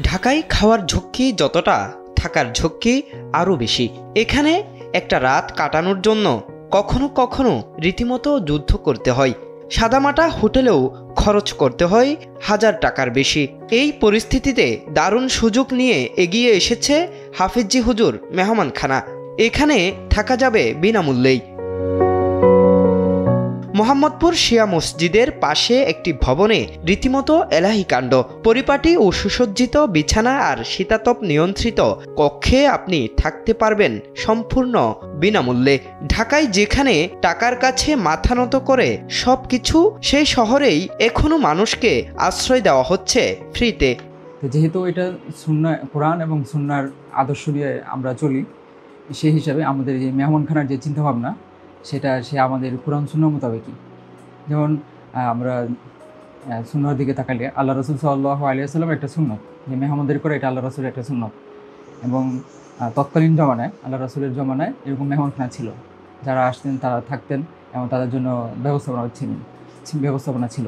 ঢাকায় খাওয়ার ঝক্কি যতটা, থাকার ঝক্কি আরও বেশি। এখানে একটা রাত কাটানোর জন্য কখনো কখনো রীতিমতো যুদ্ধ করতে হয়। সাদামাটা হোটেলেও খরচ করতে হয় 1000 টাকার বেশি। এই পরিস্থিতিতে দারুণ সুযোগ নিয়ে এগিয়ে এসেছে হাফেজি হুজুর মেহমানখানা। এখানে থাকা যাবে বিনামূল্যেই। মোহাম্মদপুর শিয়া মসজিদের পাশে একটি ভবনে রীতিমতো এলাহি কাণ্ড। পরিপাটি ও সুসজ্জিত বিছানা আর শীতাতপ নিয়ন্ত্রিত কক্ষে আপনি থাকতে পারবেন সম্পূর্ণ বিনামূল্যে। ঢাকায় যেখানে টাকার কাছে মাথা নত করে সবকিছু, সেই শহরেই এখনো মানুষকে আশ্রয় দেওয়া হচ্ছে ফ্রিতে। যেহেতু এটা সুন্নাহ, কোরআন এবং সুন্নাহর আদর্শ নিয়ে আমরা চলি, সেই হিসাবে আমাদের যে মেহমানখানার যে চিন্তাভাবনা, সে আমাদের কোরআন সুন্নাহ মোতাবেকই। যেমন আমরা সুন্নাহর দিকে তাকালে আল্লাহ রসুল সাল্লাল্লাহু আলাইহি ওয়াসাল্লাম একটা সুন্নত, যে মেহমানদের করে, এটা আল্লাহ রসুলের একটা সুন্নত। এবং তৎকালীন জমানায়, আল্লাহ রসুলের জমানায় এরকম মেহমানখানা ছিল, যারা আসতেন তারা থাকতেন এবং তাদের জন্য ব্যবস্থাপনা ছিল।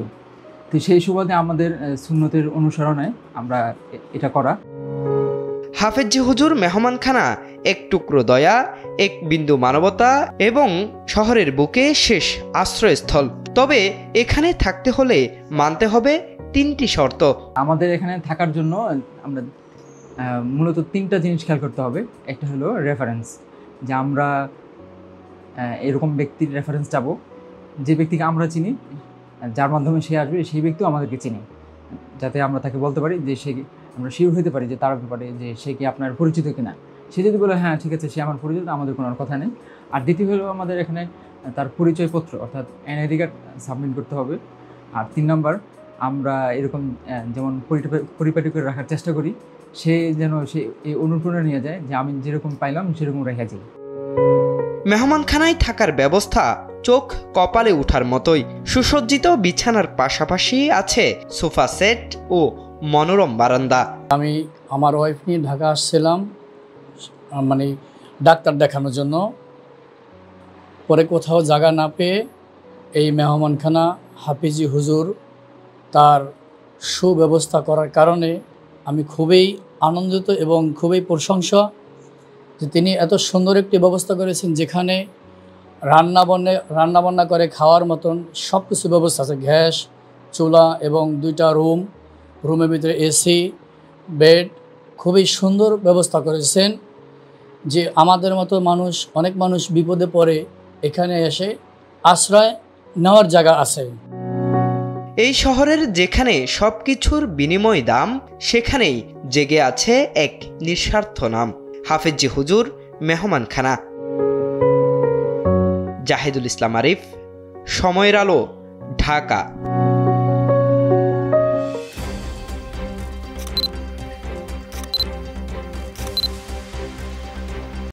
তো সেই সুবাদে আমাদের সুন্নতের অনুসরণে আমরা এটা করা। হাফেজি হুজুর মেহমানখানা এক টুকরো দয়া, এক বিন্দু মানবতা এবং শহরের বুকে শেষ আশ্রয়স্থল। তবে এখানে থাকতে হলে মানতে হবে 3টি শর্ত। আমাদের এখানে থাকার জন্য আমরা মূলত 3টা জিনিস খেয়াল করতে হবে। একটা হলো রেফারেন্স, যে আমরা এরকম ব্যক্তির রেফারেন্স চাবো, যে ব্যক্তিকে আমরা চিনি, যার মাধ্যমে সে আসবে, সেই ব্যক্তিও আমাদেরকে চিনি, যাতে আমরা তাকে বলতে পারি যে আমরা শিওর হতে পারি যে তার ব্যাপারে যে সে কি আপনার পরিচিত কিনা। সে যদি বলে হ্যাঁ ঠিক আছে, সে আমার পরিচিত, আমাদের কোনো কথা নেই। আর দ্বিতীয় হলো আমাদের এখানে তার পরিচয়পত্র অর্থাৎ এনআইডি কার্ড সাবমিট করতে হবে। আর 3 নম্বর, আমরা এরকম যেমন পরিপাটি করে রাখার চেষ্টা করি, সে যেন এই অনুপ্রেরণা নিয়ে যায় যে আমি যেরকম পাইলাম সেরকম রেখে যাই। মেহমানখানায় থাকার ব্যবস্থা চোখ কপালে ওঠার মতোই। সুসজ্জিত বিছানার পাশাপাশি আছে সোফা সেট ও মনোরম বারান্দা। আমি আমার ওয়াইফ নিয়ে ঢাকা আসছিলাম মানে ডাক্তার দেখানোর জন্য। পরে কোথাও জায়গা না পেয়ে এই মেহমানখানা হাফেজি হুজুর তার সুব্যবস্থা করার কারণে আমি খুবই আনন্দিত এবং খুবই প্রশংসা যে তিনি এত সুন্দর একটি ব্যবস্থা করেছেন, যেখানে রান্নাবান্না করে খাওয়ার মতন সব কিছু ব্যবস্থা আছে। গ্যাস, চুলা এবং 2টা রুমের ভিতরে এসি, বেড, খুবই সুন্দর ব্যবস্থা করেছেন। যে আমাদের মতো অনেক মানুষ বিপদে পড়ে এখানে এসে আশ্রয় নেওয়ার জায়গা আছে। এই শহরের যেখানে সবকিছুর বিনিময় দাম, সেখানেই জেগে আছে এক নিঃস্বার্থ নাম, হাফেজি হুজুর মেহমানখানা। জাহিদুল ইসলাম আরিফ, সময়ের আলো, ঢাকা।